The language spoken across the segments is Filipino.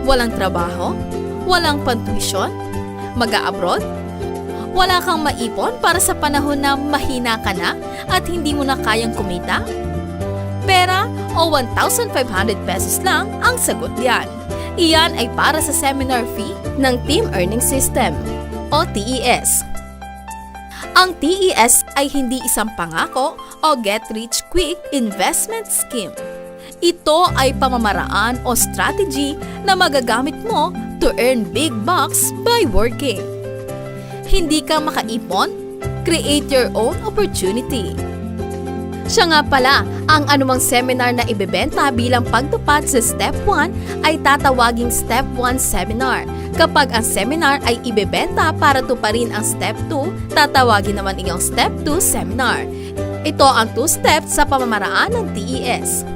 Walang trabaho? Walang pantuition? Mag-a-abroad? Wala kang maipon para sa panahon na mahina ka na at hindi mo na kayang kumita? Pera o 1,500 pesos lang ang sagot diyan. Iyan ay para sa seminar fee ng Team Earning System o TES. Ang TES ay hindi isang pangako o get-rich-quick investment scheme. Ito ay pamamaraan o strategy na magagamit mo to earn big bucks by working. Hindi ka makaipon? Create your own opportunity. Siya nga pala, ang anumang seminar na ibebenta bilang pagtupad sa Step 1 ay tatawaging Step 1 Seminar. Kapag ang seminar ay ibebenta para tuparin ang Step 2, tatawagin naman iyong Step 2 Seminar. Ito ang 2 steps sa pamamaraan ng TES.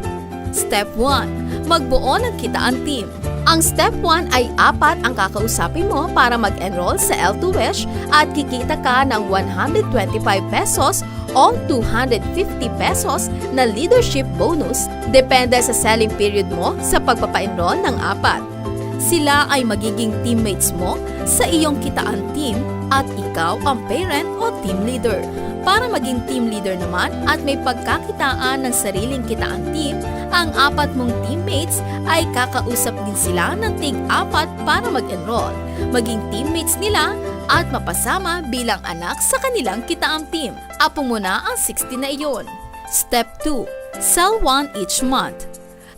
Step 1. Magbuo ng kitaan team. Ang Step 1 ay 4 ang kakausapin mo para mag-enroll sa L2Wish at kikita ka ng 125 pesos o 250 pesos na leadership bonus depende sa selling period mo sa pagpapa-enroll ng 4. Sila ay magiging teammates mo sa iyong kitaan team at ikaw ang parent o team leader. Para maging team leader naman at may pagkakitaan ng sariling kitaan team, ang 4 mong teammates ay kakausap din sila ng tig-4 para mag-enroll, maging teammates nila at mapasama bilang anak sa kanilang kitaang team. Apo mo na ang 60 na iyon. Step 2. Sell 1 each month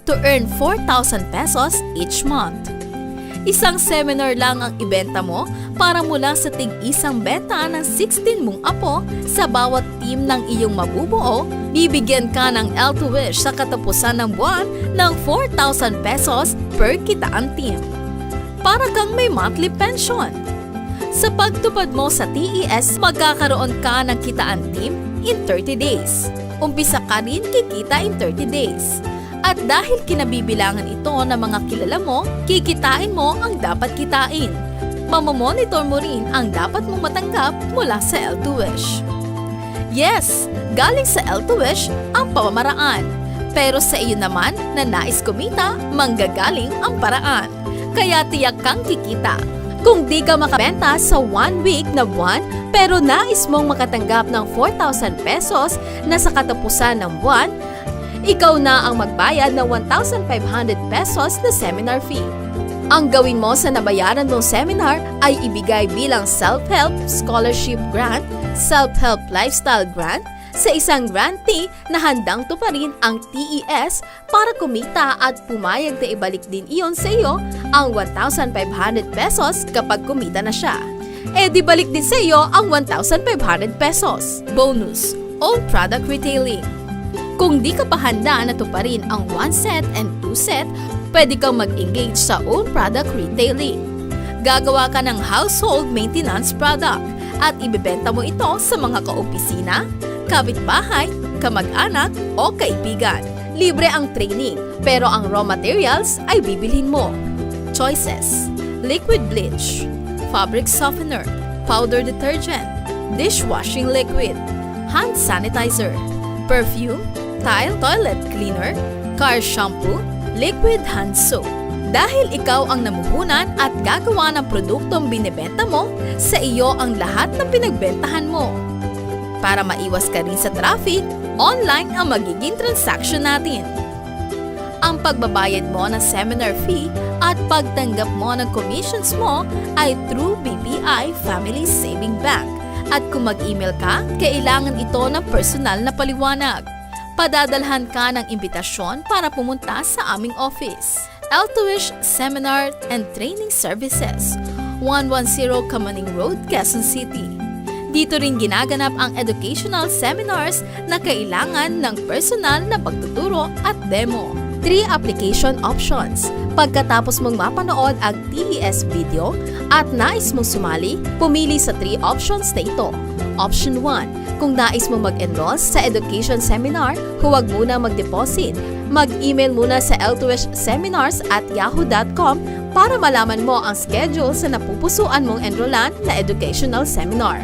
to earn 4,000 pesos each month. Isang seminar lang ang ibenta mo para mula sa tig-isang benta ng 16 mong apo sa bawat team ng iyong mabubuo, bibigyan ka ng L2Wish sa katapusan ng buwan ng 4,000 pesos per kitaan team. Para kang may monthly pension. Sa pagtupad mo sa TES, magkakaroon ka ng kitaan team in 30 days. Umpisa ka rin kikita in 30 days. At dahil kinabibilangan ito ng mga kilala mo, kikitain mo ang dapat kitain. Mamomonitor mo rin ang dapat mong matanggap mula sa L2Wish. Yes, galing sa L2Wish ang pamamaraan. Pero sa iyo naman na nais kumita, manggagaling ang paraan. Kaya tiyak kang kikita. Kung di ka makabenta sa 1 week na buwan, pero nais mong makatanggap ng 4,000 pesos na sa katapusan ng buwan, ikaw na ang magbayad ng 1,500 pesos na seminar fee. Ang gawin mo sa nabayaran mong seminar ay ibigay bilang self-help scholarship grant, self-help lifestyle grant, sa isang grantee na handang tuparin ang TES para kumita at pumayag na ibalik din iyon sa iyo ang 1,500 pesos kapag kumita na siya. Di balik din sa iyo ang 1,500 pesos. Bonus, own product retailing. Kung di ka pa handa na tuparin ang 1 set and 2 set, pwede kang mag-engage sa own product retailing. Gagawa ka ng household maintenance product at ibebenta mo ito sa mga kaopisina, kapitbahay, kamag-anak o kaibigan. Libre ang training, pero ang raw materials ay bibilhin mo. Choices: liquid bleach, fabric softener, powder detergent, dishwashing liquid, hand sanitizer, perfume, tile toilet cleaner, car shampoo, liquid hand soap. Dahil ikaw ang namuhunan at gagawa ng produktong binibenta mo, sa iyo ang lahat ng pinagbentahan mo. Para maiwas ka rin sa traffic, online ang magiging transaction natin. Ang pagbabayad mo ng seminar fee at pagtanggap mo ng commissions mo ay through BPI Family Saving Bank. At kung mag-email ka, kailangan ito ng personal na paliwanag. Padadalhan ka ng imbitasyon para pumunta sa aming office. L2Wish Seminar and Training Services, 110 Kamaning Road, Quezon City. Dito rin ginaganap ang educational seminars na kailangan ng personal na pagtuturo at demo. 3 application options. Pagkatapos mong mapanood ang TES video at nais mong sumali, pumili sa 3 options na ito. Option 1. Kung nais mo mag-enroll sa education seminar, huwag muna mag-deposit. Mag-email muna sa l2wishseminars@yahoo.com para malaman mo ang schedule sa napupusuan mong enrollan na educational seminar.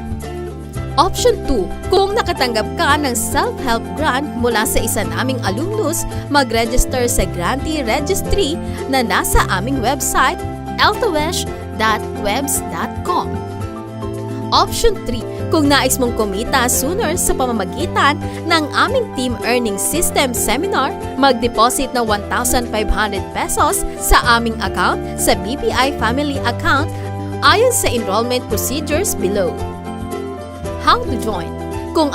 Option 2, kung nakatanggap ka ng self-help grant mula sa isa naming alumnus, mag-register sa grantee registry na nasa aming website, eltawesh.webs.com. Option 3, kung nais mong kumita sooner sa pamamagitan ng aming Team Earning System Seminar, mag-deposit ng 1,500 pesos sa aming account sa BPI Family Account ayon sa enrollment procedures below. How to join? Kung